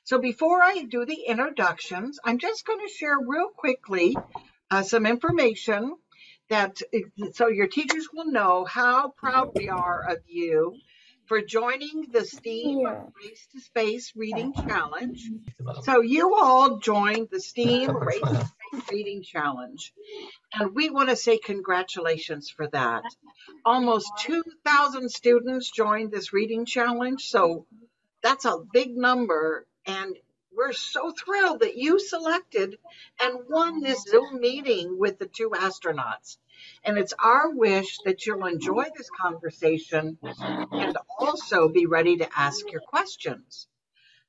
So before I do the introductions, I'm just going to share real quickly some information that so your teachers will know how proud we are of you for joining the S.T.E.A.M Race to Space Reading Challenge. So you all joined the S.T.E.A.M Race to Space Reading Challenge, and we want to say congratulations for that. Almost 2,000 students joined this reading challenge, so that's a big number, and we're so thrilled that you selected and won this Zoom meeting with the two astronauts. And it's our wish that you'll enjoy this conversation and also be ready to ask your questions.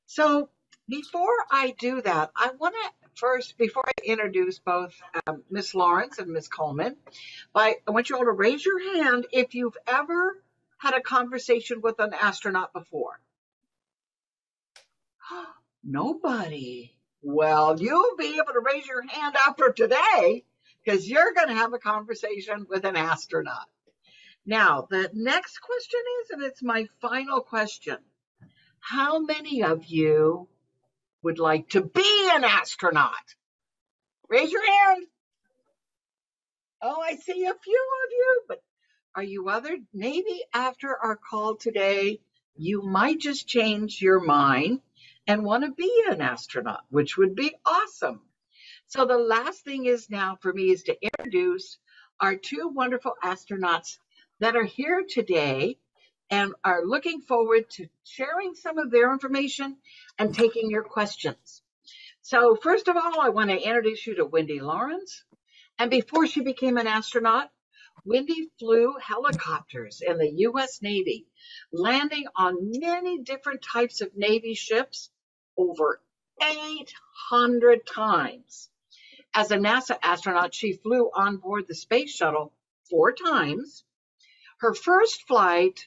So before I do that, I want to first, before I introduce both Miss Lawrence and Miss Coleman, I want you all to raise your hand if you've ever had a conversation with an astronaut before. Nobody. Well, you'll be able to raise your hand after today because you're going to have a conversation with an astronaut. Now, the next question is, and it's my final question, how many of you would like to be an astronaut? Raise your hand. Oh, I see a few of you, but are you other? Maybe after our call today, you might just change your mind and want to be an astronaut, which would be awesome. So the last thing is now for me is to introduce our two wonderful astronauts that are here today and are looking forward to sharing some of their information and taking your questions. So first of all, I want to introduce you to Wendy Lawrence. And before she became an astronaut, Wendy flew helicopters in the U.S. Navy, landing on many different types of Navy ships over 800 times. As a NASA astronaut, she flew on board the space shuttle 4 times. Her first flight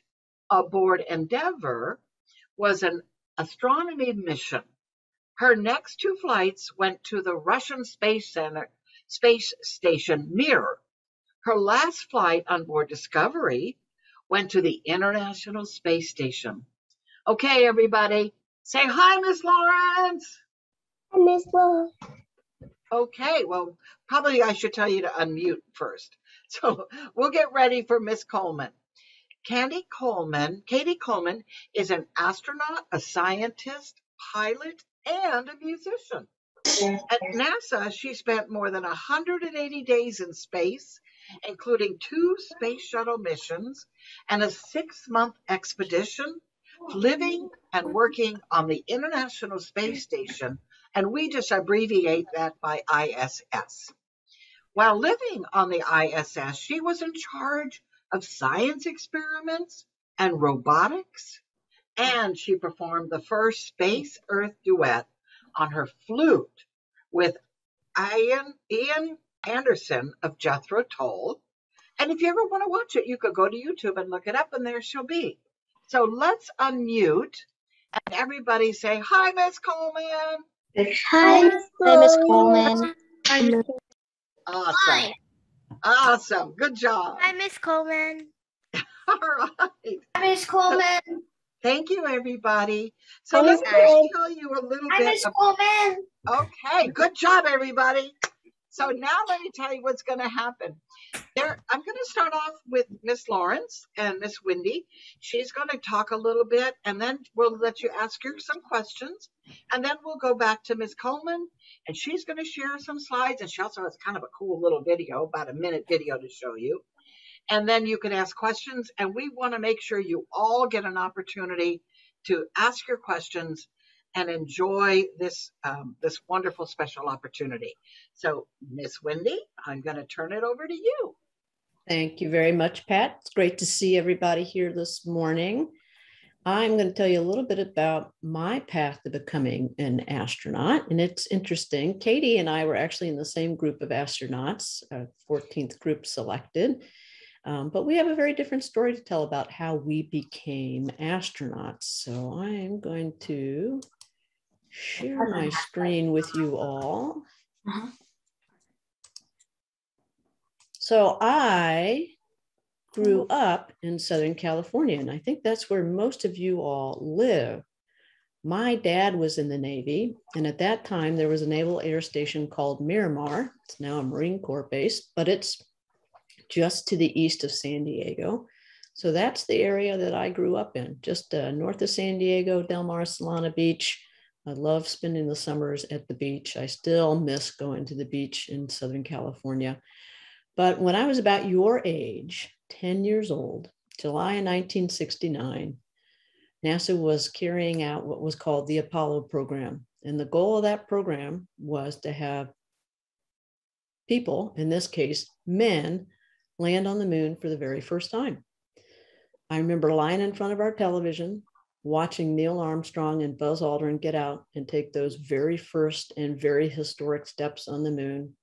aboard Endeavour was an astronomy mission. Her next 2 flights went to the Russian Space Station Mir. Her last flight on board Discovery went to the International Space Station. Okay, everybody, say hi, Miss Lawrence. Hi, Miss Lawrence. Okay, well, probably I should tell you to unmute first. So we'll get ready for Miss Coleman. Cady Coleman is an astronaut, a scientist, pilot, and a musician. At NASA, she spent more than 180 days in space, including 2 space shuttle missions and a 6-month expedition, living and working on the International Space Station, and we just abbreviate that by ISS. While living on the ISS, she was in charge of science experiments and robotics, and she performed the first Space-Earth duet on her flute with Ian Anderson of Jethro, Tull. And if you ever want to watch it, you could go to YouTube and look it up, and there she'll be. So let's unmute and everybody say, hi, Miss Coleman. Hi, Miss Coleman. Awesome. Hi. Awesome. Good job. Hi, Miss Coleman. All right. Hi, Miss Coleman. Thank you, everybody. So Hi, let Miss me just Coleman. tell you a little Hi, bit. Miss Coleman. Okay, good job, everybody. So now let me tell you what's going to happen. I'm going to start off with Miss Lawrence and Miss Wendy. She's going to talk a little bit, and then we'll let you ask her some questions. And then we'll go back to Miss Coleman, and she's going to share some slides. And she also has kind of a cool little video, about a minute video to show you. And then you can ask questions, and we want to make sure you all get an opportunity to ask your questions and enjoy this this wonderful special opportunity. So, Miss Wendy, I'm going to turn it over to you. Thank you very much, Pat. It's great to see everybody here this morning. I'm going to tell you a little bit about my path to becoming an astronaut, and it's interesting. Cady and I were actually in the same group of astronauts, 14th group selected. But we have a very different story to tell about how we became astronauts. So I'm going to share my screen with you all. So I grew up in Southern California, and I think that's where most of you all live. My dad was in the Navy, and at that time there was a naval air station called Miramar. It's now a Marine Corps base, but it's just to the east of San Diego. So that's the area that I grew up in, just north of San Diego, Del Mar, Solana Beach. I love spending the summers at the beach. I still miss going to the beach in Southern California. But when I was about your age, 10 years old, July of 1969, NASA was carrying out what was called the Apollo program. And the goal of that program was to have people, in this case, men, land on the moon for the very first time. I remember lying in front of our television, watching Neil Armstrong and Buzz Aldrin get out and take those very first and very historic steps on the moon.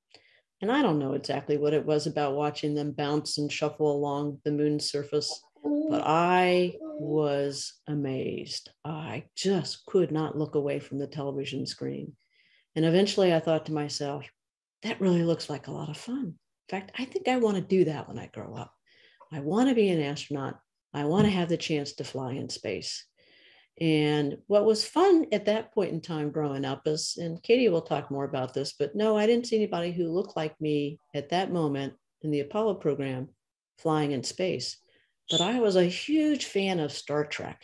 And I don't know exactly what it was about watching them bounce and shuffle along the moon's surface, but I was amazed. I just could not look away from the television screen. And eventually I thought to myself, that really looks like a lot of fun. In fact, I think I want to do that when I grow up. I want to be an astronaut. I want to have the chance to fly in space. And what was fun at that point in time growing up is, and Cady will talk more about this, but no, I didn't see anybody who looked like me at that moment in the Apollo program flying in space. But I was a huge fan of Star Trek.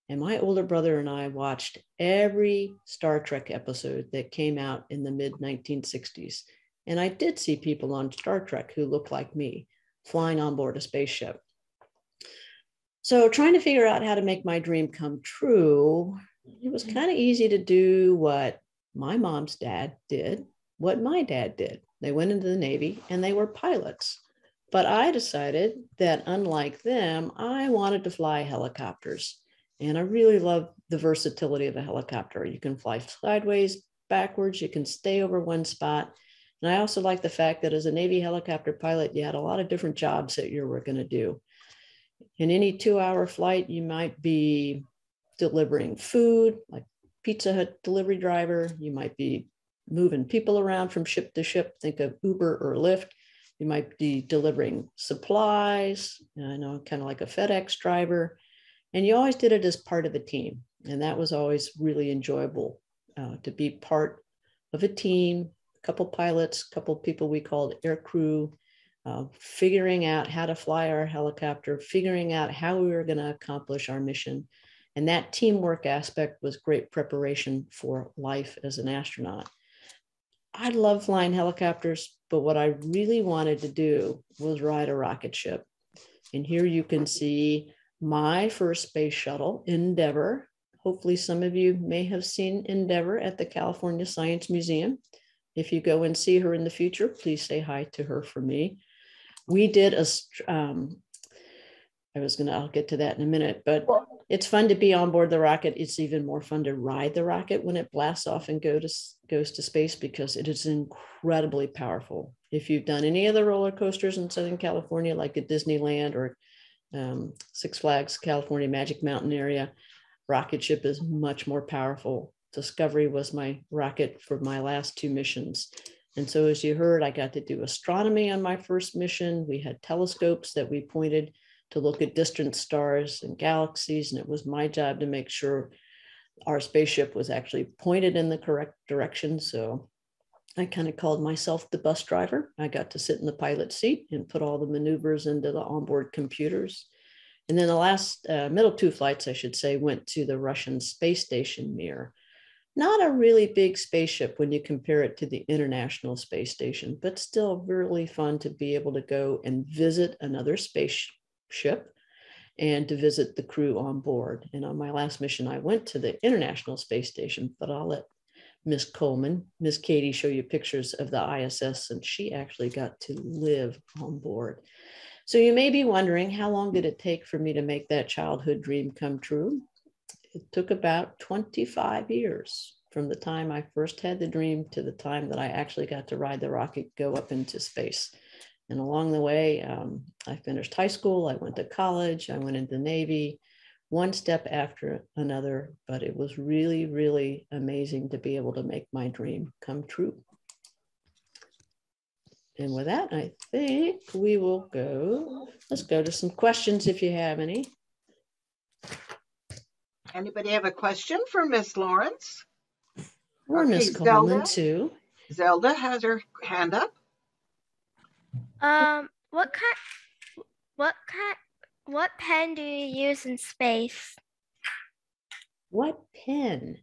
And my older brother and I watched every Star Trek episode that came out in the mid 1960s. And I did see people on Star Trek who looked like me flying on board a spaceship. So trying to figure out how to make my dream come true, it was kind of easy to do what my mom's dad did, what my dad did. They went into the Navy and they were pilots. But I decided that unlike them, I wanted to fly helicopters. And I really love the versatility of a helicopter. You can fly sideways, backwards, you can stay over one spot. And I also like the fact that as a Navy helicopter pilot, you had a lot of different jobs that you were going to do. In any 2-hour flight, you might be delivering food, like Pizza Hut delivery driver. You might be moving people around from ship to ship. Think of Uber or Lyft. You might be delivering supplies, I know, kind of like a FedEx driver. And you always did it as part of a team. And that was always really enjoyable to be part of a team, a couple pilots, a couple people we called air crew, figuring out how to fly our helicopter, figuring out how we were going to accomplish our mission. And that teamwork aspect was great preparation for life as an astronaut. I love flying helicopters, but what I really wanted to do was ride a rocket ship. And here you can see my first space shuttle, Endeavour. Hopefully some of you may have seen Endeavour at the California Science Museum. If you go and see her in the future, please say hi to her for me. We did I'll get to that in a minute, but it's fun to be on board the rocket. It's even more fun to ride the rocket when it blasts off and goes to space, because it is incredibly powerful. If you've done any of the roller coasters in Southern California, like at Disneyland or Six Flags California Magic Mountain area, rocket ship is much more powerful. Discovery was my rocket for my last 2 missions. And so as you heard, I got to do astronomy on my first mission. We had telescopes that we pointed to look at distant stars and galaxies. And it was my job to make sure our spaceship was actually pointed in the correct direction. So I kind of called myself the bus driver. I got to sit in the pilot seat and put all the maneuvers into the onboard computers. And then the last middle 2 flights, I should say, went to the Russian Space Station Mir. Not a really big spaceship when you compare it to the International Space Station, but still really fun to be able to go and visit another spaceship and to visit the crew on board. And on my last mission, I went to the International Space Station, but I'll let Miss Coleman, Miss Cady, show you pictures of the ISS, and she actually got to live on board. So you may be wondering, how long did it take for me to make that childhood dream come true? It took about 25 years from the time I first had the dream to the time that I actually got to ride the rocket, go up into space. And along the way, I finished high school, I went to college, I went into the Navy, one step after another, but it was really, really amazing to be able to make my dream come true. And with that, I think we will let's go to some questions if you have any. Anybody have a question for Miss Lawrence? Or Okay, Miss Coleman Zelda. too. Zelda has her hand up. What pen do you use in space? What pen?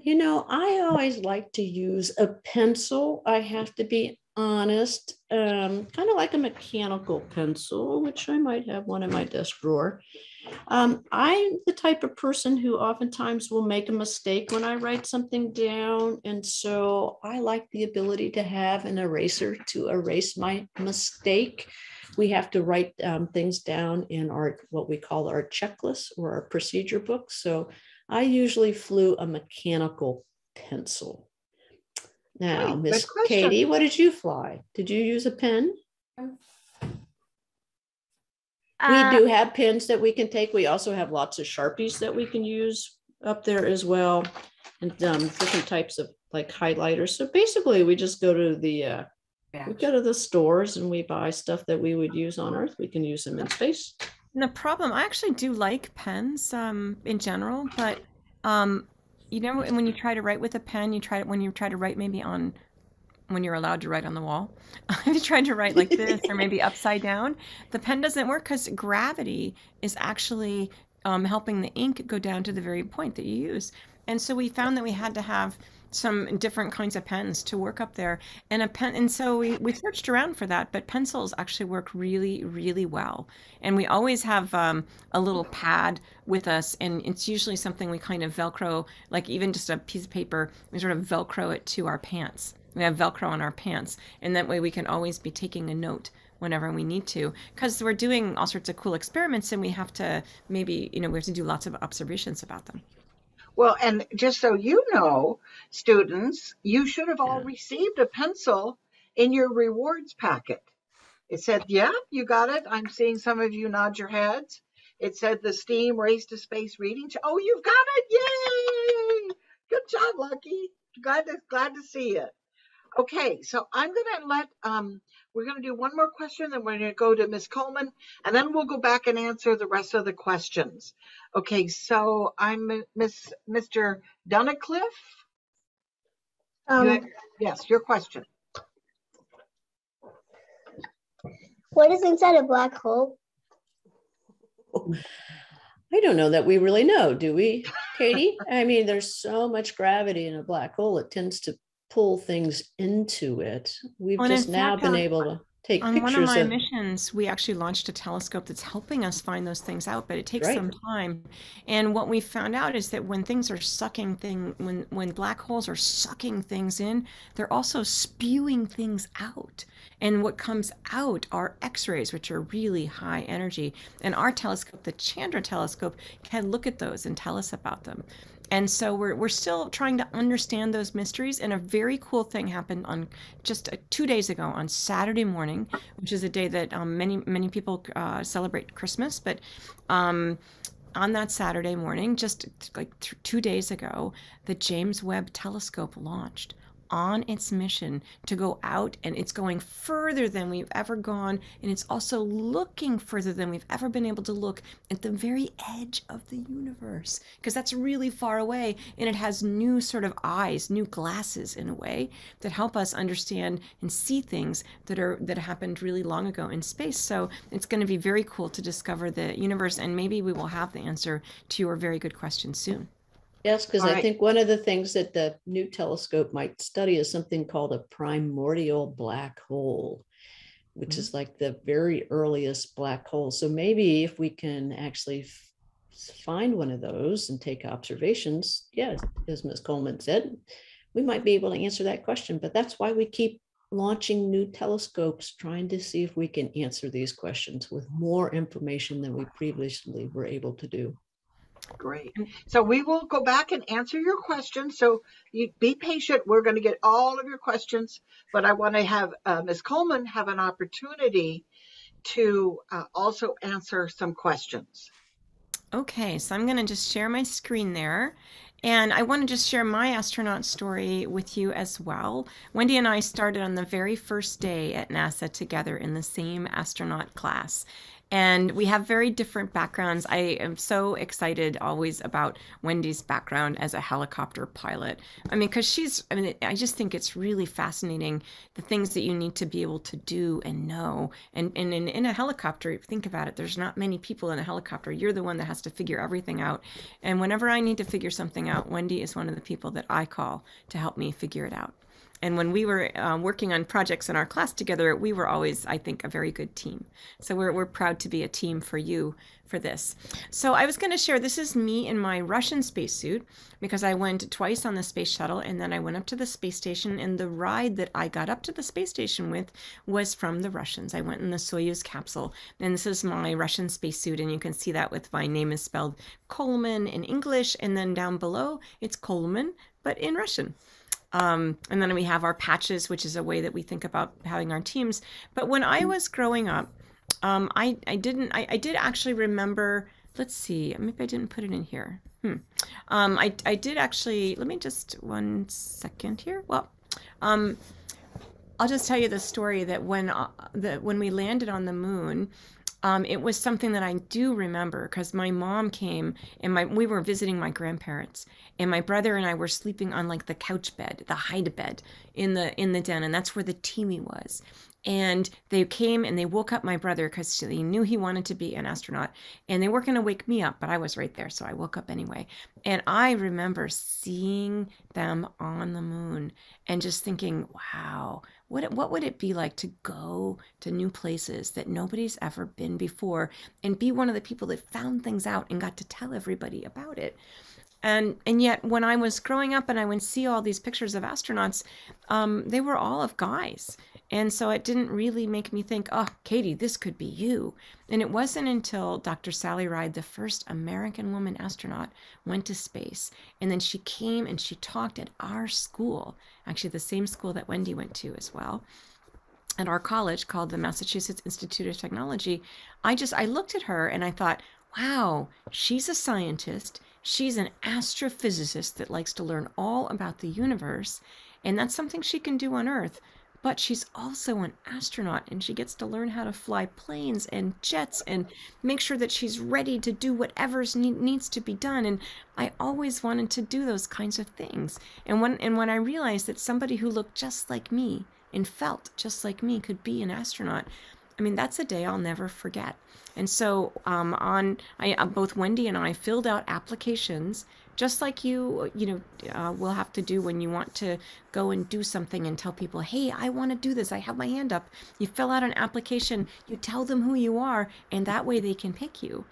You know, I always like to use a pencil. I have to be honest, kind of like a mechanical pencil, which I might have one in my desk drawer. I'm the type of person who oftentimes will make a mistake when I write something down. And so I like the ability to have an eraser to erase my mistake. We have to write things down in our what we call our checklist or our procedure book. So I usually flew a mechanical pencil. Now, Good Miss question. Cady, what did you fly? Did you use a pen? We do have pens that we can take. We also have lots of Sharpies that we can use up there as well, and different types of like highlighters. So basically, we just go to the stores and we buy stuff that we would use on Earth. We can use them in space. And the problem, I actually do like pens in general, but you know, when you try to write with a pen, when you try to write maybe on when you're allowed to write on the wall. If you tried to write like this or maybe upside down, the pen doesn't work because gravity is actually helping the ink go down to the very point that you use. And so we found that we had to have some different kinds of pens to work up there, and so we searched around for that, but pencils actually work really, really well. And we always have a little pad with us, and it's usually something we kind of Velcro, like even just a piece of paper, we sort of Velcro it to our pants. We have Velcro on our pants, and that way we can always be taking a note whenever we need to, because we're doing all sorts of cool experiments, and we have to maybe, we have to do lots of observations about them. Well, and just so you know, students, you should have all received a pencil in your rewards packet. It said, yeah, you got it. I'm seeing some of you nod your heads. It said the S.T.E.A.M Race to Space reading. Oh, you've got it. Yay. Good job, Lucky. Glad to see it. Okay, so I'm going to we're going to do one more question, then we're going to go to Miss Coleman, and then we'll go back and answer the rest of the questions. Okay, so I'm Mr. Dunnicliffe. Yes, your question. What is inside a black hole? I don't know that we really know, do we, Cady? I mean, there's so much gravity in a black hole, it tends to pull things into it. We've just now been able to take pictures. On one of my missions, we actually launched a telescope that's helping us find those things out, but it takes some time. And what we found out is that when things are when black holes are sucking things in, they're also spewing things out. And what comes out are X-rays, which are really high energy. And our telescope, the Chandra telescope, can look at those and tell us about them. And so we're still trying to understand those mysteries. And a very cool thing happened on just 2 days ago on Saturday morning, which is a day that many people celebrate Christmas. But on that Saturday morning, just like 2 days ago, the James Webb Telescope launched on its mission to go out, and it's going further than we've ever gone, and it's also looking further than we've ever been able to look at the very edge of the universe, because that's really far away, and it has new sort of eyes, new glasses in a way that help us understand and see things that happened really long ago in space. So it's going to be very cool to discover the universe, and maybe we will have the answer to your very good question soon. Yes, because I think one of the things that the new telescope might study is something called a primordial black hole, which is like the very earliest black hole. So maybe if we can actually find one of those and take observations, yes, as Ms. Coleman said, we might be able to answer that question. But that's why we keep launching new telescopes, trying to see if we can answer these questions with more information than we previously were able to do. Great. So we will go back and answer your questions. So you be patient. We're going to get all of your questions, but I want to have Ms. Coleman have an opportunity to also answer some questions. Okay, so I'm going to just share my screen there. And I want to just share my astronaut story with you as well. Wendy and I started on the very first day at NASA together in the same astronaut class. And we have very different backgrounds. I am so excited always about Wendy's background as a helicopter pilot. I mean, because I just think it's really fascinating, the things that you need to be able to do and know. And in a helicopter, think about it, there's not many people in a helicopter. You're the one that has to figure everything out. And whenever I need to figure something out, Wendy is one of the people that I call to help me figure it out. And when we were working on projects in our class together, we were always, I think, a very good team. So we're proud to be a team for you for this. So I was going to share, this is me in my Russian spacesuit, because I went twice on the space shuttle, and then I went up to the space station, and the ride that I got up to the space station with was from the Russians. I went in the Soyuz capsule, and this is my Russian spacesuit, and you can see that with my name is spelled Coleman in English, and then down below it's Coleman, but in Russian. And then we have our patches, which is a way that we think about having our teams. But when I was growing up, I did actually remember, let's see, maybe I didn't put it in here. I did actually, let me just 1 second here. Well, I'll just tell you the story that when we landed on the moon, it was something that I do remember, because my mom came and we were visiting my grandparents, and my brother and I were sleeping on like the couch bed, the hide bed in the den, and that's where the TV was. And they came and they woke up my brother because they knew he wanted to be an astronaut, and they weren't going to wake me up, but I was right there, so I woke up anyway. And I remember seeing them on the moon and just thinking, wow, what would it be like to go to new places that nobody's ever been before, and be one of the people that found things out and got to tell everybody about it. And yet when I was growing up and I would see all these pictures of astronauts, they were all of guys. And so it didn't really make me think, oh, Cady, this could be you. And it wasn't until Dr. Sally Ride, the first American woman astronaut, went to space. And then she came and she talked at our school, actually the same school that Wendy went to as well, at our college called the Massachusetts Institute of Technology. I looked at her and I thought, wow, she's a scientist. She's an astrophysicist that likes to learn all about the universe. And that's something she can do on Earth. But she's also an astronaut, and she gets to learn how to fly planes and jets and make sure that she's ready to do whatever needs to be done. And I always wanted to do those kinds of things. And when I realized that somebody who looked just like me and felt just like me could be an astronaut, I mean, that's a day I'll never forget. And so both Wendy and I filled out applications, just like you will have to do when you want to go and do something and tell people, hey, I want to do this. I have my hand up. You fill out an application, you tell them who you are, and that way they can pick you.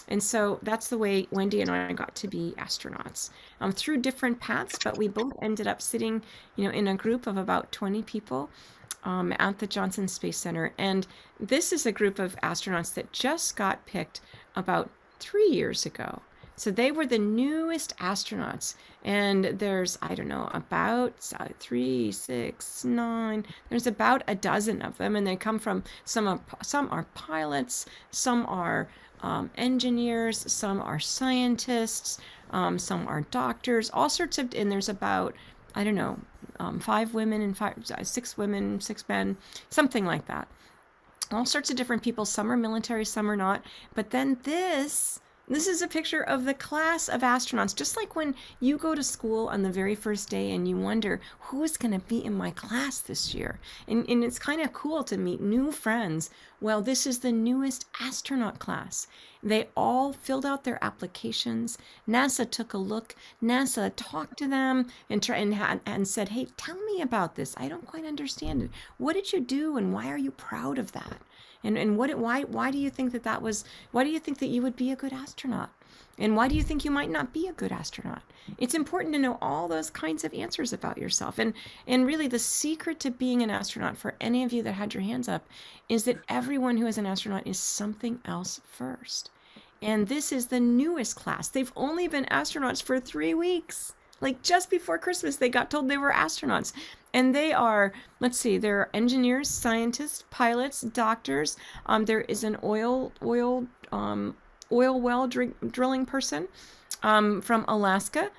And so that's the way Wendy and I got to be astronauts, through different paths, but we both ended up sitting, in a group of about 20 people at the Johnson Space Center. And this is a group of astronauts that just got picked about 3 years ago. So they were the newest astronauts, and there's, I don't know, about 3, 6, 9, there's about a dozen of them, and they come from, some are pilots, some are engineers, some are scientists, some are doctors, all sorts of, and there's about, I don't know, 5 women and 6 women, 6 men, something like that. All sorts of different people. Some are military, some are not. But then this is a picture of the class of astronauts. Just like when you go to school on the very first day and you wonder, who's going to be in my class this year? And it's kind of cool to meet new friends. Well, this is the newest astronaut class. They all filled out their applications. NASA took a look. NASA talked to them and said, hey, tell me about this. I don't quite understand it. What did you do, and why are you proud of that? And why do you think why do you think that you would be a good astronaut? And why do you think you might not be a good astronaut? It's important to know all those kinds of answers about yourself. And really the secret to being an astronaut, for any of you that had your hands up, is that everyone who is an astronaut is something else first. And this is the newest class. They've only been astronauts for 3 weeks. Like just before Christmas, they got told they were astronauts. And they are, let's see, they're engineers, scientists, pilots, doctors. There is an oil well drilling person from Alaska,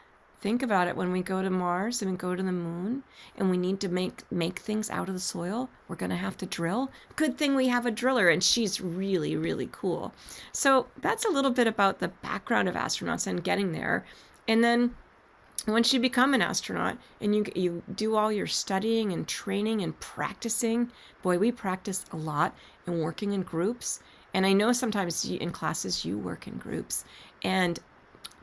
Think about it. When we go to Mars and we go to the moon and we need to make things out of the soil, we're going to have to drill. Good thing we have a driller, and she's really, really cool. So that's a little bit about the background of astronauts and getting there. And then once you become an astronaut and you do all your studying and training and practicing, boy, we practice a lot and working in groups. And I know sometimes in classes you work in groups, and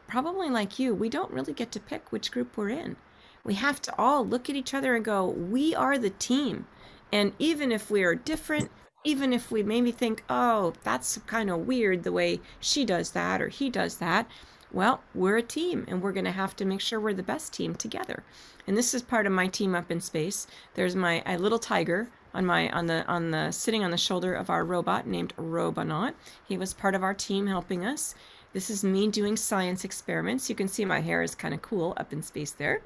probably like you, we don't really get to pick which group we're in. We have to all look at each other and go, we are the team. And even if we are different, even if we maybe think, oh, that's kind of weird the way she does that or he does that, well, we're a team, and we're going to have to make sure we're the best team together. And this is part of my team up in space. There's a little tiger on the sitting on the shoulder of our robot named Robonaut. He was part of our team helping us. This is me doing science experiments. You can see my hair is kind of cool up in space there.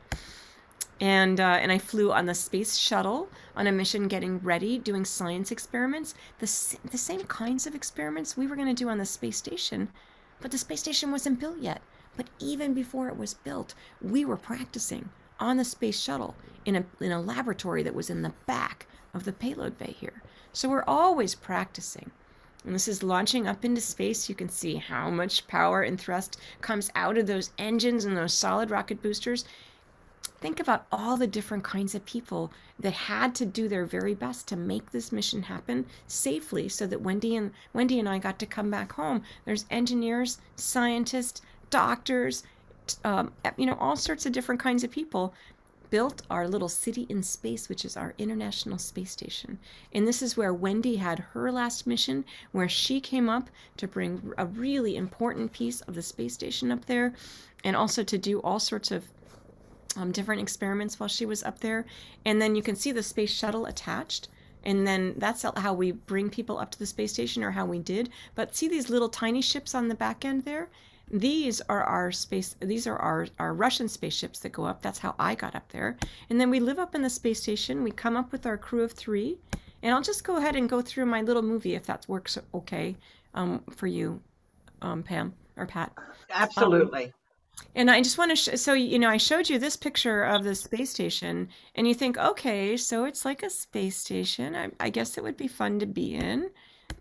And I flew on the space shuttle on a mission getting ready, doing science experiments. The same kinds of experiments we were going to do on the space station, but the space station wasn't built yet. But even before it was built, we were practicing on the space shuttle in a laboratory that was in the back of the payload bay here. So we're always practicing. And this is launching up into space. You can see how much power and thrust comes out of those engines and those solid rocket boosters. Think about all the different kinds of people that had to do their very best to make this mission happen safely so that Wendy and I got to come back home. There's engineers, scientists, doctors, all sorts of different kinds of people built our little city in space, which is our International Space Station. And this is where Wendy had her last mission, where she came up to bring a really important piece of the space station up there, and also to do all sorts of different experiments while she was up there. And then you can see the space shuttle attached. And then that's how we bring people up to the space station, or how we did. But see these little tiny ships on the back end there? These are our Russian spaceships that go up. That's how I got up there. And then we live up in the space station. We come up with our crew of 3. And I'll just go ahead and go through my little movie if that works okay for you, Pam or Pat. Absolutely. And I just want to so I showed you this picture of the space station, and you think, okay, so it's like a space station. I guess it would be fun to be in.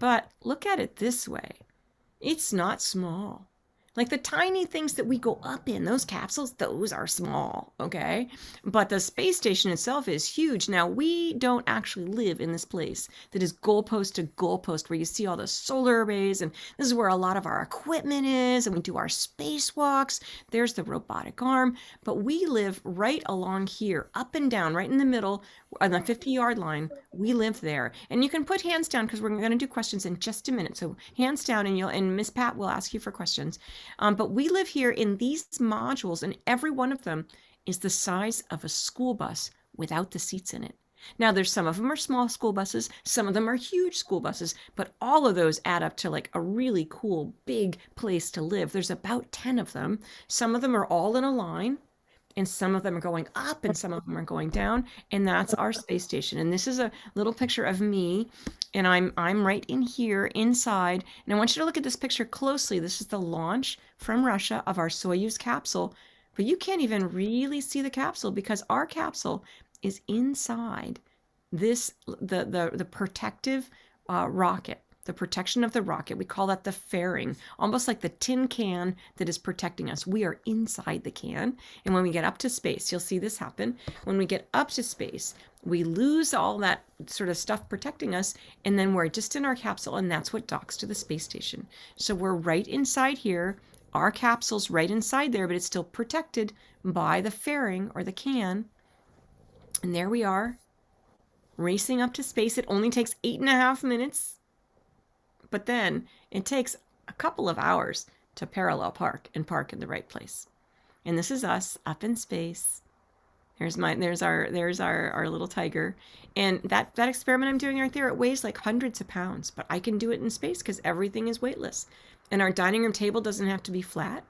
But look at it this way. It's not small. Like the tiny things that we go up in, those capsules, those are small, okay? But the space station itself is huge. Now, we don't actually live in this place that is goalpost to goalpost, where you see all the solar arrays, and this is where a lot of our equipment is, and we do our spacewalks. There's the robotic arm. But we live right along here, up and down, right in the middle, on the 50-yard line. We live there. And you can put hands down, because we're going to do questions in just a minute. So hands down, and Miss Pat will ask you for questions. But we live here in these modules, and every one of them is the size of a school bus without the seats in it. Now, there's some of them are small school buses, some of them are huge school buses, but all of those add up to like a really cool, big place to live. There's about 10 of them. Some of them are all in a line, and some of them are going up, and some of them are going down, and that's our space station. And this is a little picture of me, and I'm right in here inside. And I want you to look at this picture closely. This is the launch from Russia of our Soyuz capsule, but you can't even really see the capsule because our capsule is inside this the protective rocket. The protection of the rocket, we call that the fairing, almost like the tin can that is protecting us. We are inside the can. And when we get up to space, you'll see this happen. When we get up to space, we lose all that sort of stuff protecting us, and then we're just in our capsule, and that's what docks to the space station. So we're right inside here. Our capsule's right inside there, but it's still protected by the fairing or the can. And there we are, racing up to space. It only takes 8.5 minutes. But then it takes a couple of hours to parallel park and park in the right place. And this is us up in space. There's our little tiger. And that experiment I'm doing right there, it weighs like hundreds of pounds, but I can do it in space because everything is weightless. And our dining room table doesn't have to be flat.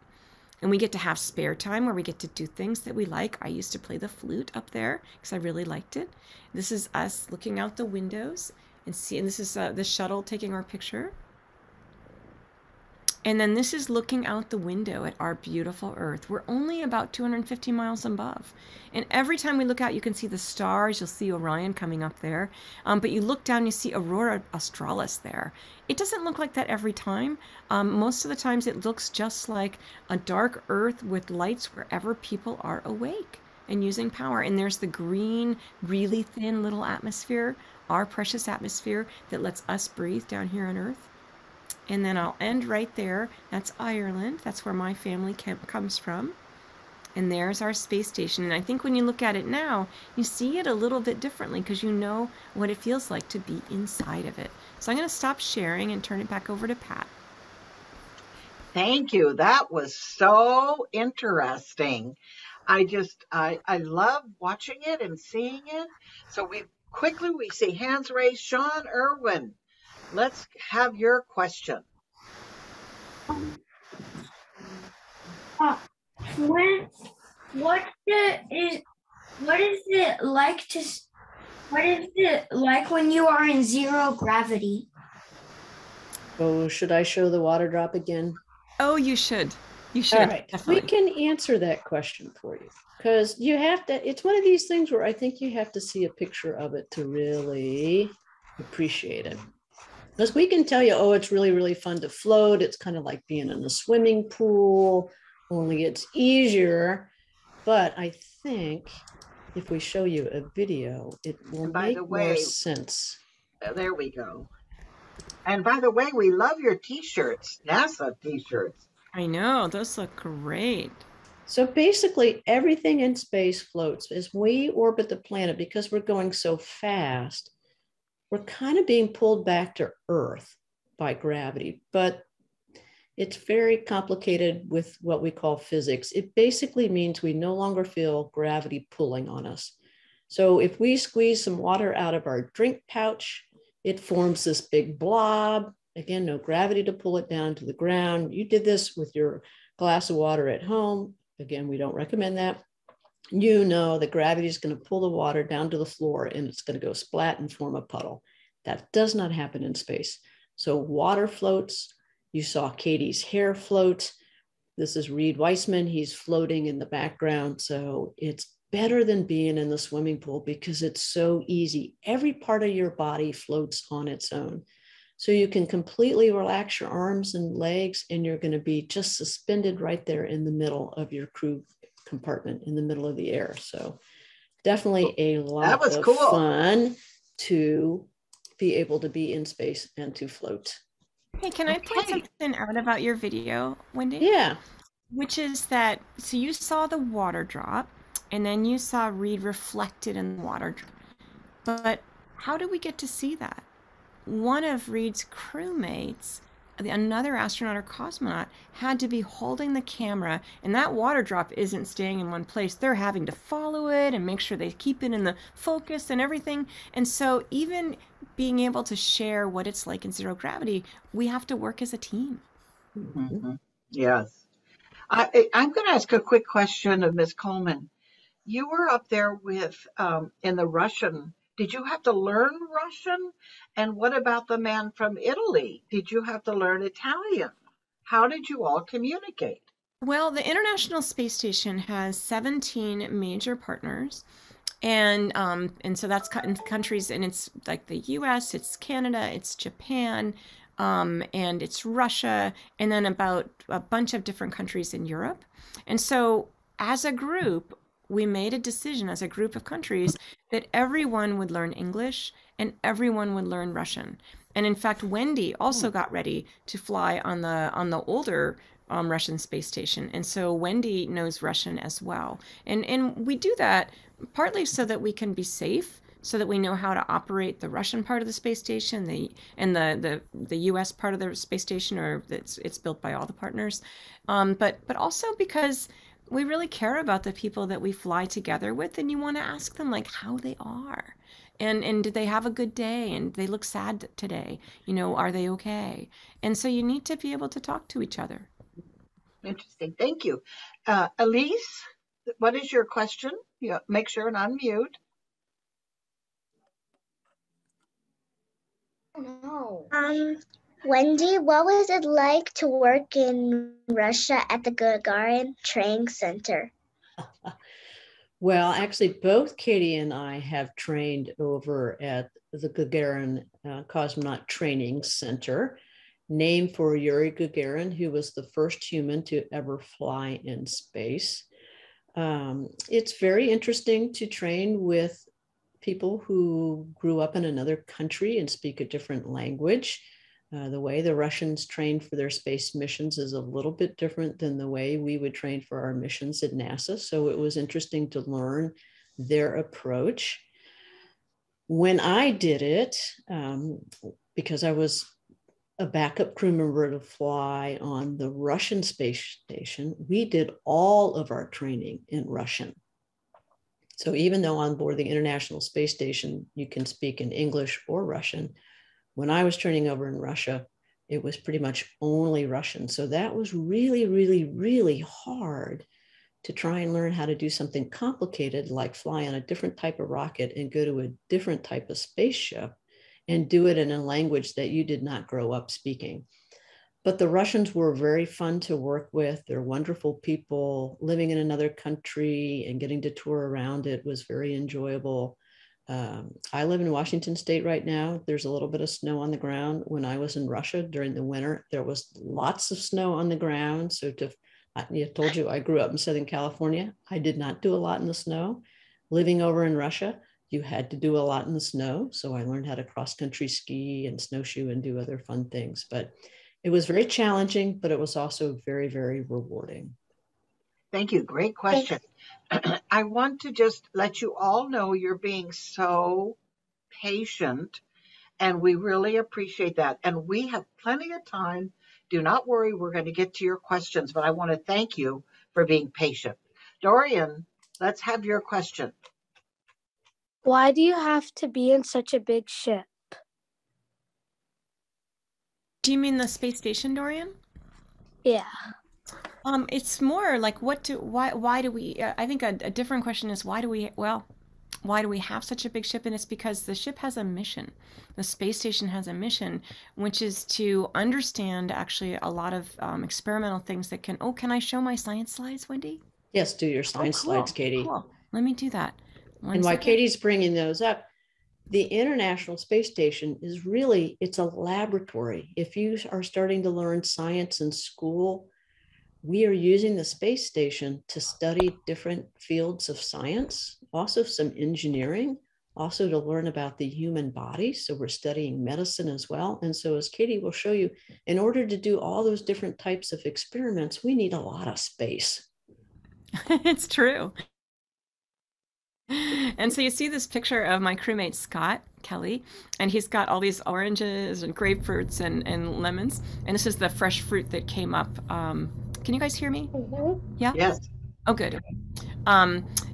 And we get to have spare time where we get to do things that we like. I used to play the flute up there because I really liked it. This is us looking out the windows. And this is the shuttle taking our picture. And then this is looking out the window at our beautiful Earth. We're only about 250 miles above. And every time we look out, you can see the stars. You'll see Orion coming up there. But you look down, you see Aurora Australis there. It doesn't look like that every time. Most of the times it looks just like a dark Earth with lights wherever people are awake and using power. And there's the green, really thin little atmosphere, our precious atmosphere that lets us breathe down here on Earth. And then I'll end right there. That's Ireland. That's where my family comes from. And there's our space station. And I think when you look at it now, you see it a little bit differently because you know what it feels like to be inside of it. So I'm going to stop sharing and turn it back over to Pat. Thank you. That was so interesting. I love watching it and seeing it. So we see hands raised. Sean Irwin, let's have your question. What is it like when you are in zero gravity? Oh, should I show the water drop again? Oh, you should. You should. All right. Definitely. We can answer that question for you because you have to, it's one of these things where I think you have to see a picture of it to really appreciate it. Because we can tell you, oh, it's really, really fun to float. It's kind of like being in a swimming pool, only it's easier. But I think if we show you a video, it will make more sense. There we go. And by the way, we love your t-shirts, NASA t-shirts. I know, those look great. So basically everything in space floats. As we orbit the planet, because we're going so fast, we're kind of being pulled back to Earth by gravity, but it's very complicated with what we call physics. It basically means we no longer feel gravity pulling on us. So if we squeeze some water out of our drink pouch, it forms this big blob. Again, no gravity to pull it down to the ground. You did this with your glass of water at home. Again, we don't recommend that. You know that gravity is going to pull the water down to the floor and it's going to go splat and form a puddle. That does not happen in space. So water floats. You saw Cady's hair float. This is Reed Weissman. He's floating in the background. So it's better than being in the swimming pool because it's so easy. Every part of your body floats on its own. So you can completely relax your arms and legs and you're going to be just suspended right there in the middle of your crew compartment, in the middle of the air. So definitely a lot of fun to be able to be in space and to float. Hey, can I point something out about your video, Wendy? Yeah. Which is that, so you saw the water drop and then you saw Reed reflected in the water. But how did we get to see that? One of Reed's crewmates, another astronaut or cosmonaut, had to be holding the camera, and that water drop isn't staying in one place. They're having to follow it and make sure they keep it in the focus and everything. And so even being able to share what it's like in zero gravity, we have to work as a team. Mm-hmm. Yes. I'm going to ask a quick question of Ms. Coleman. You were up there with, in the Russian, did you have to learn Russian? And what about the man from Italy? Did you have to learn Italian? How did you all communicate? Well, the International Space Station has 17 major partners. And so that's in countries, and it's like the US, it's Canada, it's Japan, and it's Russia, and then about a bunch of different countries in Europe. And so as a group, we made a decision as a group of countries that everyone would learn English and everyone would learn Russian. And in fact, Wendy also got ready to fly on the older Russian space station. And so Wendy knows Russian as well. And we do that partly so that we can be safe, so that we know how to operate the Russian part of the space station, the US part of the space station, or it's built by all the partners. But also because we really care about the people that we fly together with, and you want to ask them like how they are. And did they have a good day? And they look sad today. You know, are they okay? And so you need to be able to talk to each other. Interesting. Thank you. Elise, what is your question? Yeah, make sure and unmute. No. Wendy, what was it like to work in Russia at the Gagarin Training Center? Well, actually, both Katie and I have trained over at the Gagarin Cosmonaut Training Center, named for Yuri Gagarin, who was the first human to ever fly in space. It's very interesting to train with people who grew up in another country and speak a different language. The way the Russians trained for their space missions is a little bit different than the way we would train for our missions at NASA. So it was interesting to learn their approach. When I did it, because I was a backup crew member to fly on the Russian Space Station, we did all of our training in Russian. So even though on board the International Space Station, you can speak in English or Russian, when I was training over in Russia, it was pretty much only Russian. So that was really, really, really hard to try and learn how to do something complicated like fly on a different type of rocket and go to a different type of spaceship and do it in a language that you did not grow up speaking. But the Russians were very fun to work with. They're wonderful people. Living in another country and getting to tour around it was very enjoyable. I live in Washington State right now. There's a little bit of snow on the ground. When I was in Russia during the winter, there was lots of snow on the ground. So I told you I grew up in Southern California. I did not do a lot in the snow. Living over in Russia, you had to do a lot in the snow. So I learned how to cross-country ski and snowshoe and do other fun things. But it was very challenging, but it was also very, very rewarding. Thank you. Great question. I want to just let you all know you're being so patient, and we really appreciate that. And we have plenty of time. Do not worry, we're going to get to your questions, but I want to thank you for being patient. Dorian, let's have your question. Why do you have to be in such a big ship? Do you mean the space station, Dorian? Yeah. It's more like why do we, I think a different question is why do we have such a big ship? And it's because the ship has a mission. The space station has a mission, which is to understand actually a lot of experimental things that can I show my science slides, Wendy? Yes, do your science slides, Katie. Cool. Let me do that. And while Katie's bringing those up, the International Space Station is really, it's a laboratory. If you are starting to learn science in school, we are using the space station to study different fields of science, also some engineering, also to learn about the human body. So we're studying medicine as well. And so as Katie will show you, in order to do all those different types of experiments, we need a lot of space. It's true. And so you see this picture of my crewmate, Scott Kelly, and he's got all these oranges and grapefruits and lemons. And this is the fresh fruit that came up. Can you guys hear me? Yeah? Yes. Oh, good.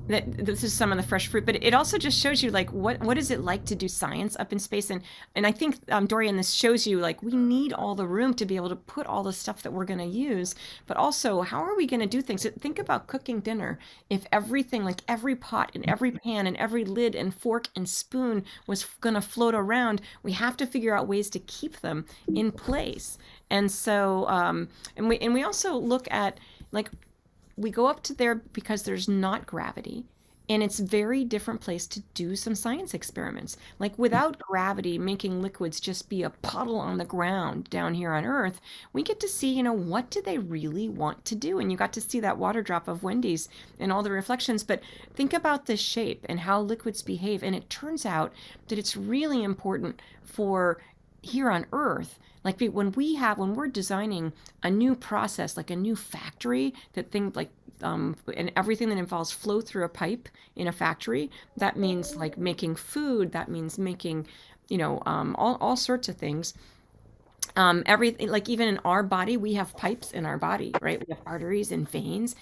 This is some of the fresh fruit, but it also just shows you like what is it like to do science up in space, and I think Dorian, this shows you like we need all the room to be able to put all the stuff that we're going to use, but also how are we going to do things? Think about cooking dinner. If everything, like every pot and every pan and every lid and fork and spoon was going to float around, we have to figure out ways to keep them in place. And so and we also look at like, we go up to there because there's not gravity, and it's a very different place to do some science experiments. Like without gravity making liquids just be a puddle on the ground down here on Earth, we get to see, what do they really want to do? And you got to see that water drop of Wendy's and all the reflections, but think about the shape and how liquids behave. And it turns out that it's really important for here on Earth, like when we're designing a new process, like a new factory, that thing like and everything that involves flow through a pipe in a factory, that means like making food, that means making all sorts of things. Everything, like even in our body, we have pipes in our body, right? We have arteries and veins.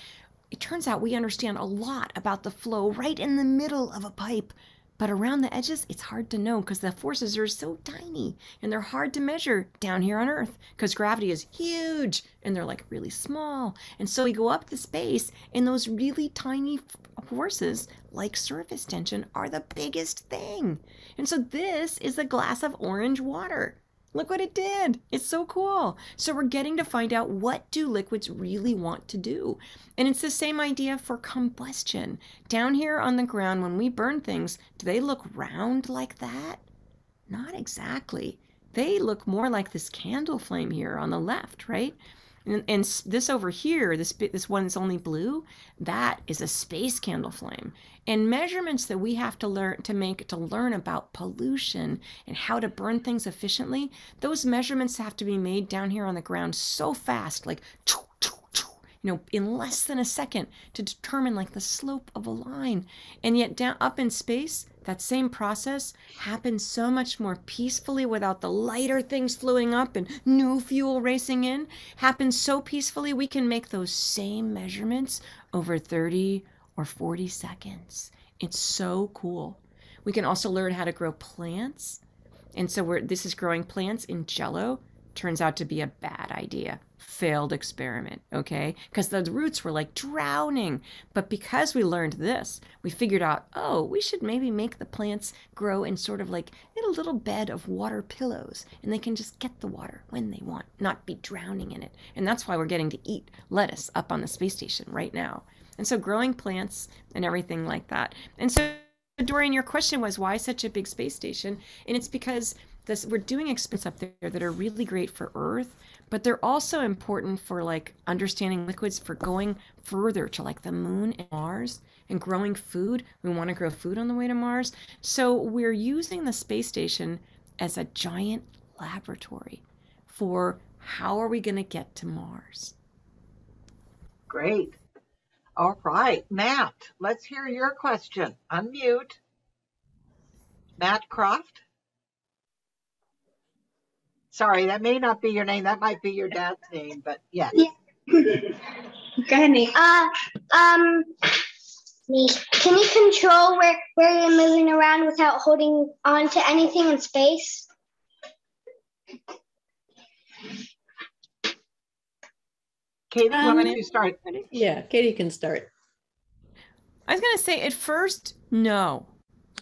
It turns out we understand a lot about the flow right in the middle of a pipe. But around the edges, it's hard to know because the forces are so tiny and they're hard to measure down here on Earth because gravity is huge and they're like really small. And so we go up to space and those really tiny forces like surface tension are the biggest thing. And so this is a glass of orange water. Look what it did. It's so cool. So we're getting to find out, what do liquids really want to do? And it's the same idea for combustion. Down here on the ground, when we burn things, do they look round like that? Not exactly. They look more like this candle flame here on the left, right? And this over here, this one that's only blue, that is a space candle flame. And measurements that we have to learn about pollution and how to burn things efficiently, those measurements have to be made down here on the ground so fast, like in less than a second, to determine like the slope of a line. And yet down up in space, that same process happens so much more peacefully, without the lighter things flowing up and new fuel racing in. Happens so peacefully, we can make those same measurements over 30 or 40 seconds. It's so cool. We can also learn how to grow plants. And so this is growing plants in Jello. Turns out to be a bad idea. Failed experiment, okay? Because the roots were like drowning. But because we learned this, we figured out, oh, we should maybe make the plants grow in sort of like in a little bed of water pillows, and they can just get the water when they want, not be drowning in it. And that's why we're getting to eat lettuce up on the space station right now. And so growing plants and everything like that. And so, Dorian, your question was, why such a big space station? And it's because we're doing experiments up there that are really great for Earth, but they're also important for like understanding liquids, for going further to like the moon and Mars, and growing food. We want to grow food on the way to Mars. So we're using the space station as a giant laboratory for how are we going to get to Mars. Great. All right, Matt, let's hear your question. Unmute. Matt Croft. Sorry, that may not be your name. That might be your dad's name, but yes. Yeah. Go ahead, Nate. Can you control where you're moving around without holding on to anything in space? Cady, why don't you start? Yeah, Cady can start. I was going to say at first, no.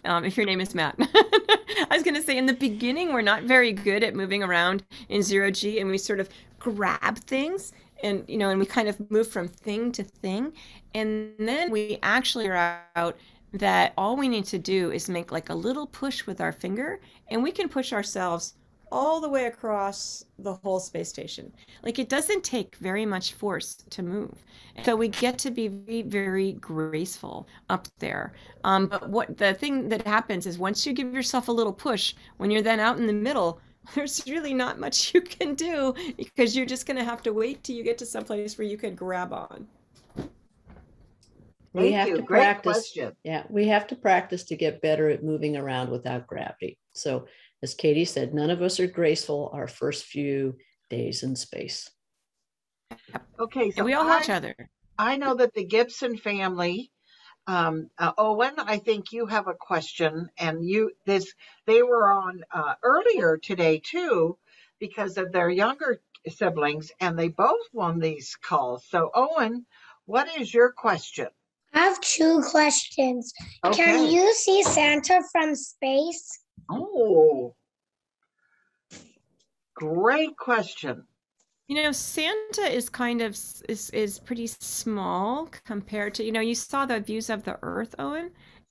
If your name is Matt. I was going to say in the beginning, we're not very good at moving around in zero G, and we sort of grab things and, and we kind of move from thing to thing. And then we actually are out that all we need to do is make like a little push with our finger, and we can push ourselves all the way across the whole space station. Like, it doesn't take very much force to move. So we get to be very, very graceful up there. But what the thing that happens is once you give yourself a little push, when you're then out in the middle, there's really not much you can do, because you're just going to have to wait till you get to someplace where you can grab on. We have to Great practice. question. Yeah, we have to practice to get better at moving around without gravity. So as Cady said, none of us are graceful our first few days in space. Okay, so and we all know each other. I know that the Gibson family, Owen, I think you have a question, and they were on earlier today too, because of their younger siblings, and they both won these calls. So Owen, what is your question? I have two questions. Okay. Can you see Santa from space? Oh, great question. Santa is kind of is pretty small compared to, you saw the views of the Earth, Owen.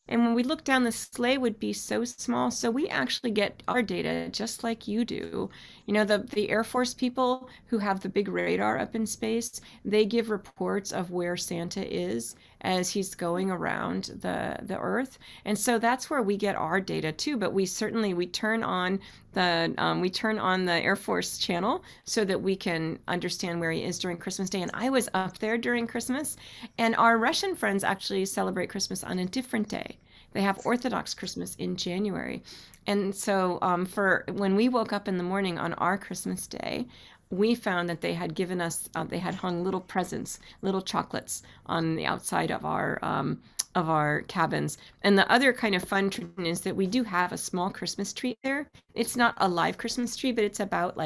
And when we look down, the sleigh would be so small. So we actually get our data just like you do. The Air Force people who have the big radar up in space, they give reports of where Santa is as he's going around the Earth. And so that's where we get our data too. But we turn on the Air Force channel so that we can understand where he is during Christmas Day. And I was up there during Christmas, and our Russian friends actually celebrate Christmas on a different day. They have Orthodox Christmas in January. And so for when we woke up in the morning on our Christmas Day, we found that they had given us, they had hung little presents, little chocolates on the outside of our cabins. And the other kind of fun tradition is that we do have a small Christmas tree there. It's not a live Christmas tree, but it's about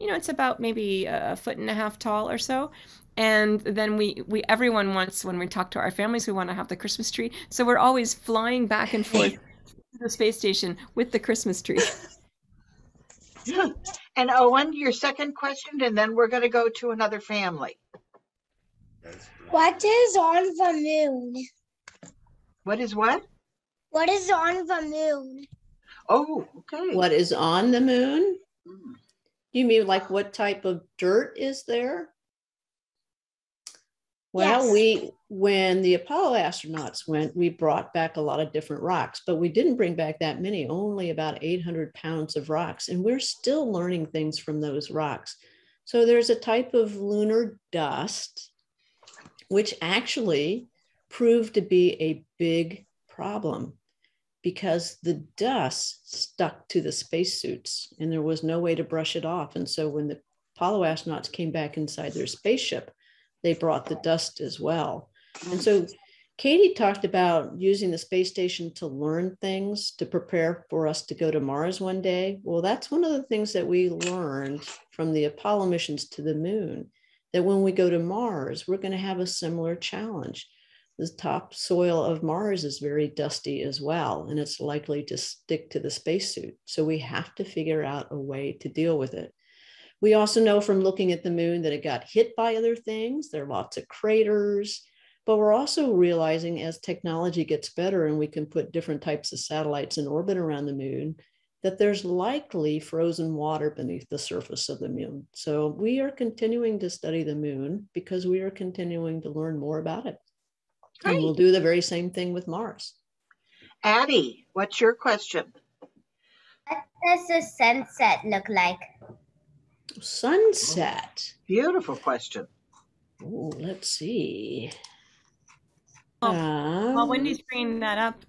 it's about maybe 1.5 feet tall or so. And then everyone wants, when we talk to our families, we want to have the Christmas tree. So we're always flying back and forth to the space station with the Christmas tree. And Owen, your second question, and then we're going to go to another family. What is on the moon? What is what? What is on the moon? Oh, okay. What is on the moon? Mm. You mean like what type of dirt is there? Well, Yes. when the Apollo astronauts went, we brought back a lot of different rocks, but we didn't bring back that many, only about 800 pounds of rocks. And we're still learning things from those rocks. So there's a type of lunar dust, which actually proved to be a big problem because the dust stuck to the spacesuits and there was no way to brush it off. And so when the Apollo astronauts came back inside their spaceship, they brought the dust as well. And so Cady talked about using the space station to learn things to prepare for us to go to Mars one day. Well, that's one of the things that we learned from the Apollo missions to the moon, that when we go to Mars, we're going to have a similar challenge. The topsoil of Mars is very dusty as well, and it's likely to stick to the spacesuit. So we have to figure out a way to deal with it. We also know from looking at the moon that it got hit by other things. There are lots of craters, but we're also realizing as technology gets better and we can put different types of satellites in orbit around the moon, that there's likely frozen water beneath the surface of the moon. So we are continuing to study the moon because we are continuing to learn more about it. Great. And we'll do the very same thing with Mars. Addie, what's your question? What does the sunset look like? Sunset. Beautiful question. Oh, let's see. While Wendy's bringing that up,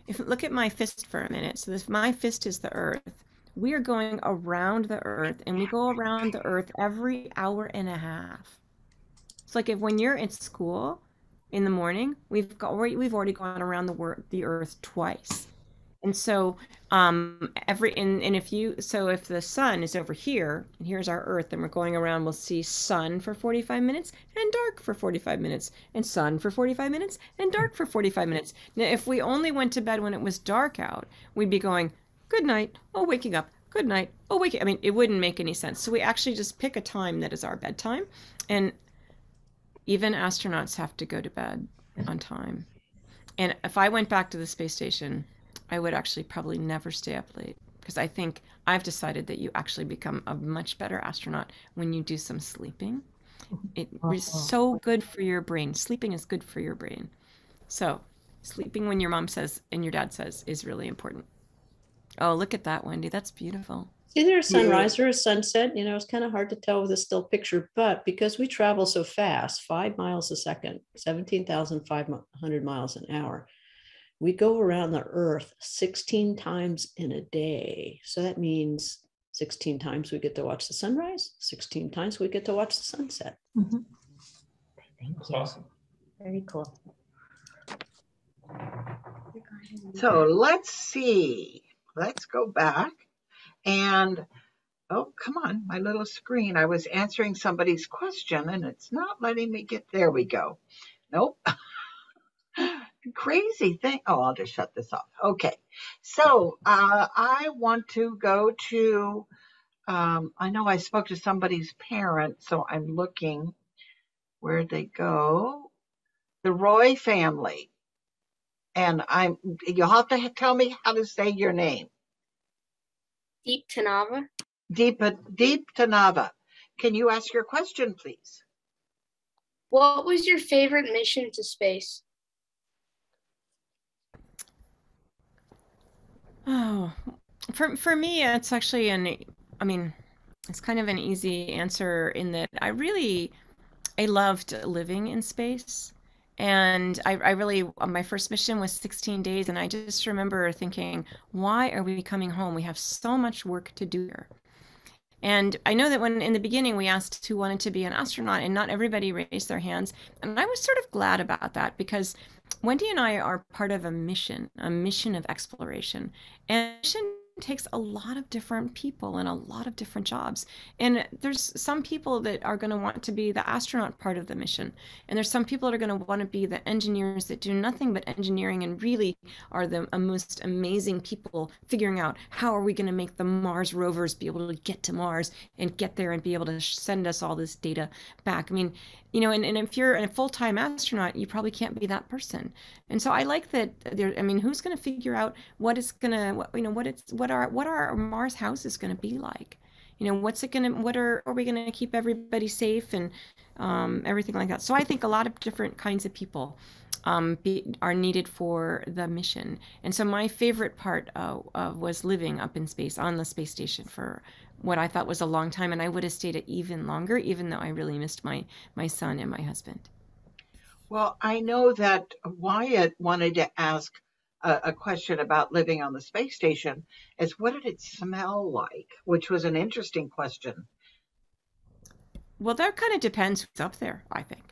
if look at my fist for a minute. So my fist is the Earth. We are going around the Earth, and we go around the Earth every hour and a half. It's like when you're in school in the morning, we've already gone around the Earth twice. And so if the sun is over here and here's our Earth and we're going around, we'll see sun for 45 minutes and dark for 45 minutes and sun for 45 minutes and dark for 45 minutes. Now, if we only went to bed when it was dark out, we'd be going, good night, oh, waking up, good night, oh, waking. I mean, it wouldn't make any sense. So we actually just pick a time that is our bedtime. And even astronauts have to go to bed on time. And if I went back to the space station, I would actually probably never stay up late because I think I've decided that you actually become a much better astronaut when you do some sleeping. It is so good for your brain. Sleeping is good for your brain. So sleeping when your mom says and your dad says is really important. Oh, look at that, Wendy. That's beautiful. It's either a sunrise or a sunset. You know, it's kind of hard to tell with a still picture, but because we travel so fast, 5 miles a second, 17,500 miles an hour, we go around the Earth 16 times in a day. So that means 16 times we get to watch the sunrise, 16 times we get to watch the sunset. Mm-hmm. Thank you. Awesome. Very cool. So let's see. Let's go back. And, oh, come on, my little screen. I was answering somebody's question and it's not letting me get, there we go. Nope. Crazy thing. Oh, I'll just shut this off. Okay. So I want to go to, I know I spoke to somebody's parent, so I'm looking. Where'd they go? The Roy family. And you'll have to tell me how to say your name. Deep Tanava. Deep Tanava. Can you ask your question, please? What was your favorite mission to space? Oh, for me, it's actually it's kind of an easy answer in that I loved living in space. And I really, my first mission was 16 days. And I just remember thinking, why are we coming home? We have so much work to do here. And I know that when in the beginning we asked who wanted to be an astronaut and not everybody raised their hands. And I was sort of glad about that because Wendy and I are part of a mission of exploration. And mission takes a lot of different people and a lot of different jobs. And there's some people that are going to want to be the astronaut part of the mission. And there's some people that are going to want to be the engineers that do nothing but engineering and really are the most amazing people figuring out how are we going to make the Mars rovers be able to get to Mars and get there and be able to send us all this data back. I mean, you know, and if you're a full-time astronaut, you probably can't be that person. And so I like that there, I mean, who's going to figure out what it's going to, you know, what are Mars houses going to be like? You know, what's it going to, are we going to keep everybody safe and everything like that. So I think a lot of different kinds of people are needed for the mission. And so my favorite part was living up in space on the space station for what I thought was a long time. And I would have stayed it even longer, even though I really missed my son and my husband. Well, I know that Wyatt wanted to ask a question about living on the space station is what did it smell like? Which was an interesting question. Well, that kind of depends who's up there, I think.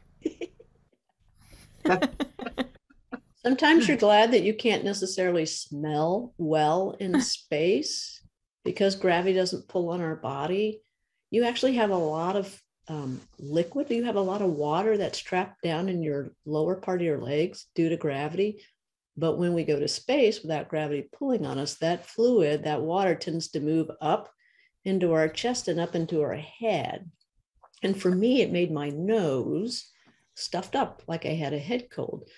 Sometimes you're glad that you can't necessarily smell well in space because gravity doesn't pull on our body. You actually have a lot of liquid. You have a lot of water that's trapped down in your lower part of your legs due to gravity. But when we go to space without gravity pulling on us, that fluid, that water tends to move up into our chest and up into our head. And for me, it made my nose stuffed up like I had a head cold,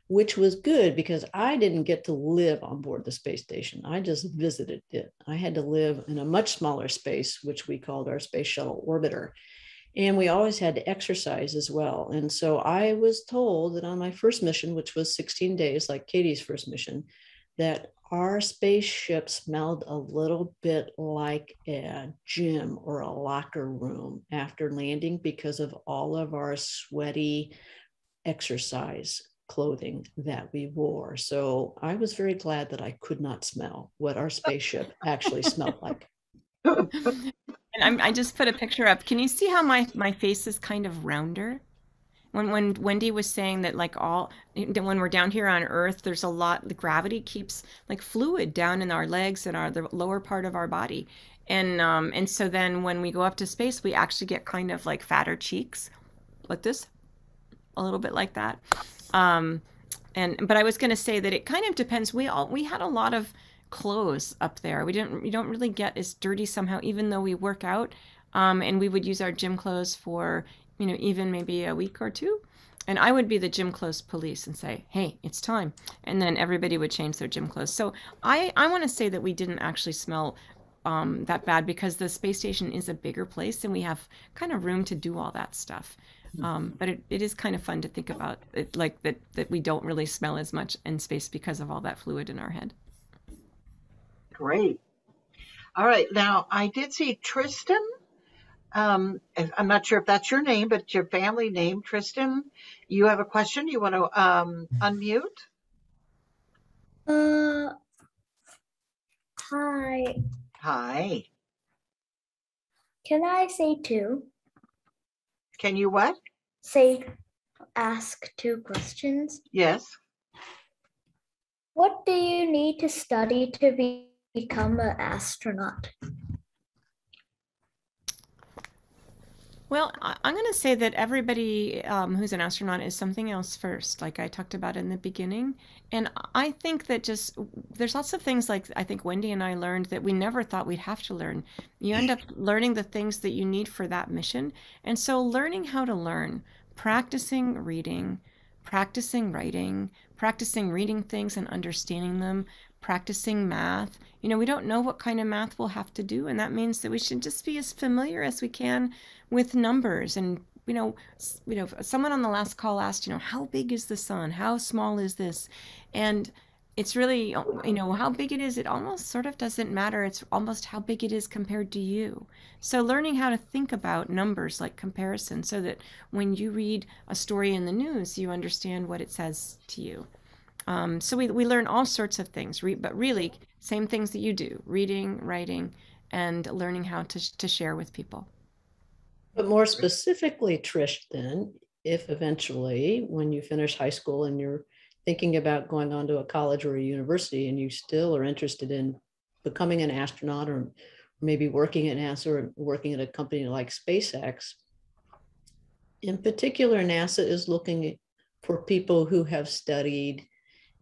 which was good because I didn't get to live on board the space station. I just visited it. I had to live in a much smaller space, which we called our space shuttle orbiter. And we always had to exercise as well. And so I was told that on my first mission, which was 16 days, like Cady's first mission, that our spaceship smelled a little bit like a gym or a locker room after landing because of all of our sweaty exercise clothing that we wore. So I was very glad that I could not smell what our spaceship actually smelled like. And I just put a picture up. Can you see how my face is kind of rounder? When Wendy was saying that when we're down here on Earth, there's a lot, the gravity keeps like fluid down in our legs and the lower part of our body. And so then when we go up to space, we actually get kind of like fatter cheeks like this, a little bit like that. But I was going to say that it kind of depends. We had a lot of clothes up there. We don't really get as dirty somehow, even though we work out. And we would use our gym clothes for, you know, even maybe a week or two. And I would be the gym clothes police and say, hey, it's time. And then everybody would change their gym clothes. So I want to say that we didn't actually smell that bad because the space station is a bigger place and we have kind of room to do all that stuff. But it is kind of fun to think about it, like that we don't really smell as much in space because of all that fluid in our head. Great. All right. Now, I did see Tristan. I'm not sure if that's your name, but your family name, Tristan. You have a question? You want to unmute? Hi. Hi. Can I say two? Can you what? Ask two questions. Yes. What do you need to study to become an astronaut? Well, I'm going to say that everybody who's an astronaut is something else first, like I talked about in the beginning. And I think that there's lots of things like I think Wendy and I learned that we never thought we'd have to learn. You end up learning the things that you need for that mission. And so learning how to learn, practicing reading, practicing writing, practicing reading things and understanding them, practicing math. You know, we don't know what kind of math we'll have to do. And that means that we should just be as familiar as we can with numbers. And, you know, someone on the last call asked, you know, how big is the sun? How small is this? And it's really, you know, how big it is, it almost sort of doesn't matter. It's almost how big it is compared to you. So learning how to think about numbers like comparison so that when you read a story in the news, you understand what it says to you. So we learn all sorts of things, but really same things that you do, reading, writing, and learning how to share with people. But more specifically, Trish, then, if eventually when you finish high school and you're thinking about going on to a college or a university and you still are interested in becoming an astronaut or maybe working at NASA or working at a company like SpaceX. In particular, NASA is looking for people who have studied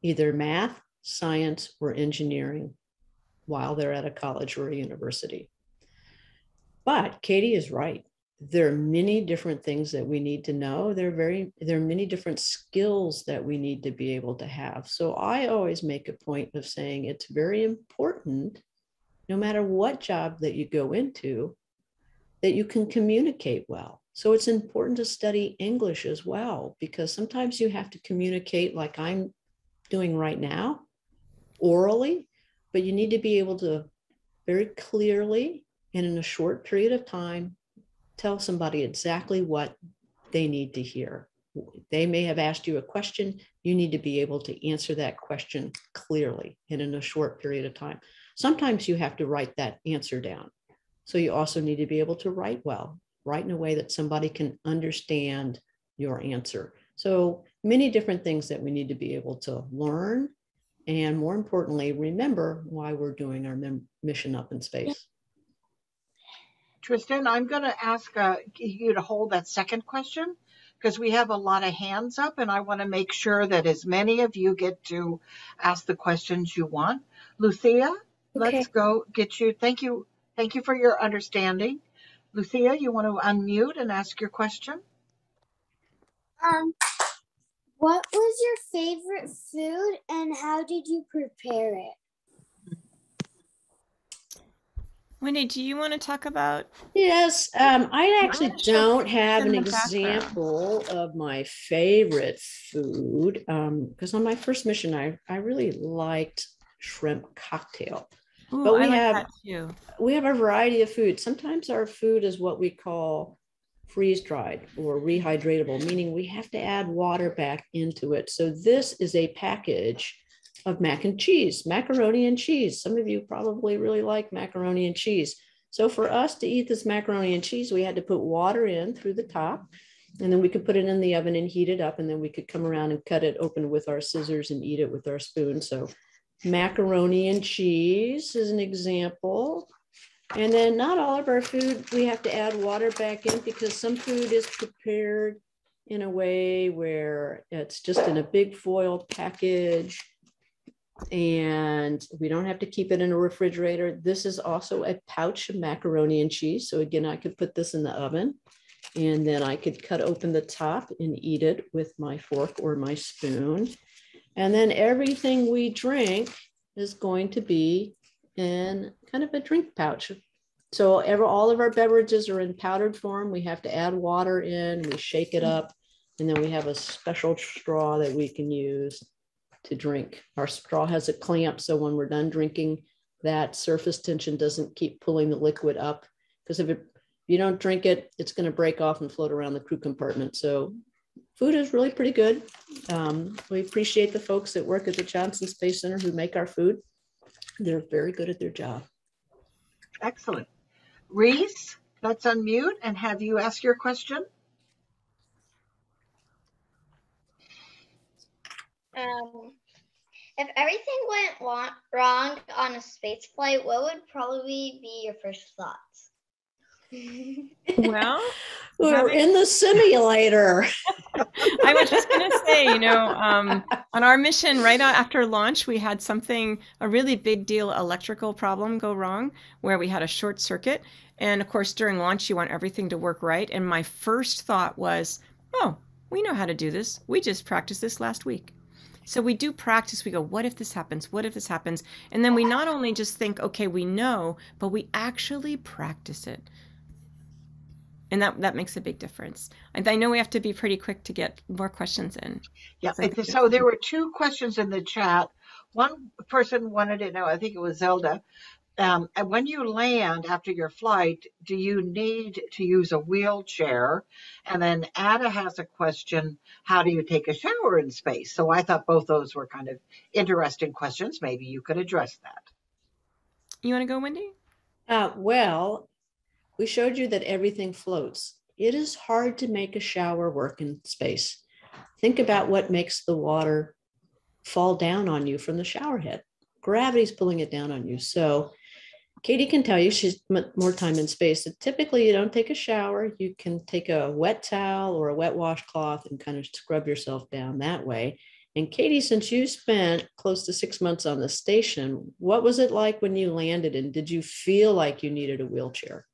either math, science, or engineering while they're at a college or a university. But Cady is right. There are many different things that we need to know. There are many different skills that we need to be able to have. So I always make a point of saying it's very important, no matter what job that you go into, that you can communicate well. So it's important to study English as well, because sometimes you have to communicate like I'm doing right now, orally, but you need to be able to very clearly and in a short period of time tell somebody exactly what they need to hear. They may have asked you a question. You need to be able to answer that question clearly and in a short period of time. Sometimes you have to write that answer down. So you also need to be able to write well, write in a way that somebody can understand your answer. So many different things that we need to be able to learn, and more importantly, remember why we're doing our mission up in space. Tristan, I'm going to ask you to hold that second question because we have a lot of hands up and I want to make sure that as many of you get to ask the questions you want. Lucia, let's go get you. Thank you. Thank you for your understanding. Lucia, you want to unmute and ask your question? What was your favorite food and how did you prepare it? Wendy, do you want to talk about? Yes, I actually don't have an in the example of my favorite food because on my first mission, I really liked shrimp cocktail. Ooh, but I like that too. We have a variety of food. Sometimes our food is what we call freeze-dried or rehydratable, meaning we have to add water back into it. So this is a package of mac and cheese, macaroni and cheese. Some of you probably really like macaroni and cheese. So for us to eat this macaroni and cheese, we had to put water in through the top, and then we could put it in the oven and heat it up, and then we could come around and cut it open with our scissors and eat it with our spoon. So macaroni and cheese is an example. And then not all of our food, we have to add water back in because some food is prepared in a way where it's just in a big foil package and we don't have to keep it in a refrigerator. This is also a pouch of macaroni and cheese. So again, I could put this in the oven and then I could cut open the top and eat it with my fork or my spoon. And then everything we drink is going to be in kind of a drink pouch. So all of our beverages are in powdered form. We have to add water in, we shake it up, and then we have a special straw that we can use to drink. Our straw has a clamp, so when we're done drinking, that surface tension doesn't keep pulling the liquid up, because if you don't drink it, it's going to break off and float around the crew compartment. So food is really pretty good. We appreciate the folks that work at the Johnson Space Center who make our food. They're very good at their job. Excellent. Reese, let's unmute and have you ask your question. If everything went wrong on a space flight, what would probably be your first thoughts? Well, we're in the simulator. I was just going to say, on our mission right after launch, we had a really big deal electrical problem go wrong where we had a short circuit. And of course, during launch, you want everything to work right. And my first thought was, oh, we know how to do this. We just practiced this last week. So we do practice. We go, what if this happens? What if this happens? And then we not only just think, okay, we know, but we actually practice it. And that makes a big difference. And I know we have to be pretty quick to get more questions in. Yeah, so there were two questions in the chat. One person wanted to know, I think it was Zelda, when you land after your flight, do you need to use a wheelchair? And then Ada has a question, how do you take a shower in space? So I thought both those were kind of interesting questions. Maybe you could address that. You want to go, Wendy? Well, we showed you that everything floats. It is hard to make a shower work in space. Think about what makes the water fall down on you from the shower head. gravity's pulling it down on you. So Cady can tell you she's more time in space. So typically you don't take a shower. You can take a wet towel or a wet washcloth and kind of scrub yourself down that way. And Cady, since you spent close to 6 months on the station, what was it like when you landed, and did you feel like you needed a wheelchair?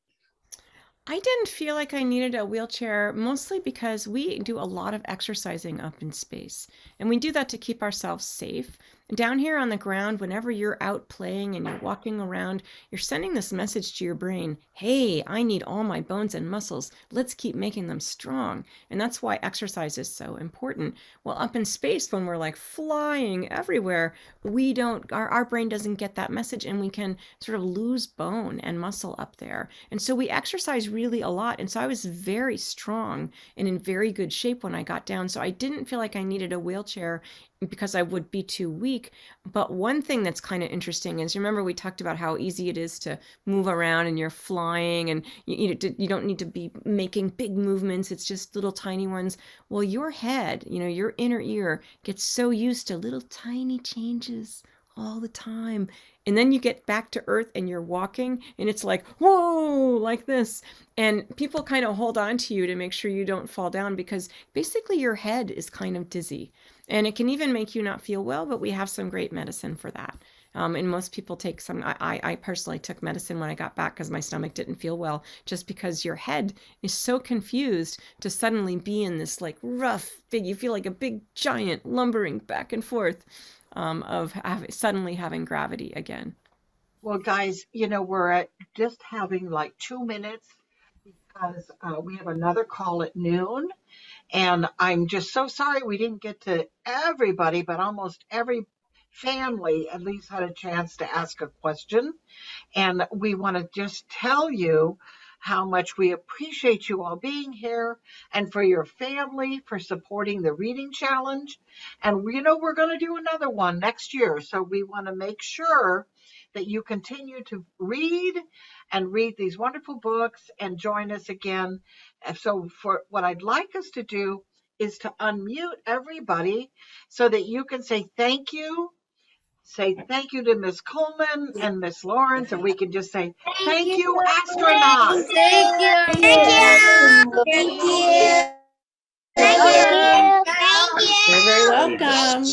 I didn't feel like I needed a wheelchair, mostly because we do a lot of exercising up in space. And we do that to keep ourselves safe. Down here on the ground, whenever you're out playing and you're walking around, you're sending this message to your brain, hey, I need all my bones and muscles. Let's keep making them strong. And that's why exercise is so important. Well, up in space, when we're like flying everywhere, our brain doesn't get that message, and we can sort of lose bone and muscle up there. And so we exercise really a lot. And so I was very strong and in very good shape when I got down. So I didn't feel like I needed a wheelchair because I would be too weak. But one thing that's kind of interesting is, remember we talked about how easy it is to move around and you're flying, and you don't need to be making big movements. It's just little tiny ones. Well, your head, your inner ear gets so used to little tiny changes all the time. And then you get back to Earth and you're walking and it's like, whoa, like this. And people kind of hold on to you to make sure you don't fall down, because basically your head is kind of dizzy. And it can even make you not feel well, but we have some great medicine for that. And most people take some. I personally took medicine when I got back because my stomach didn't feel well, just because your head is so confused to suddenly be in this like rough, big, you feel like a big giant lumbering back and forth suddenly having gravity again. Well, guys, we're just having like 2 minutes because we have another call at noon. And I'm just so sorry we didn't get to everybody, but almost every family at least had a chance to ask a question. And we want to just tell you how much we appreciate you all being here, and for your family for supporting the reading challenge. And we're going to do another one next year. So we want to make sure that you continue to read these wonderful books and join us again. So for what I'd like us to do is to unmute everybody so that you can say thank you. Say thank you to Miss Coleman and Miss Lawrence, and we can just say thank you, astronauts. Thank you. Thank you. Thank you. Thank you. You're very welcome.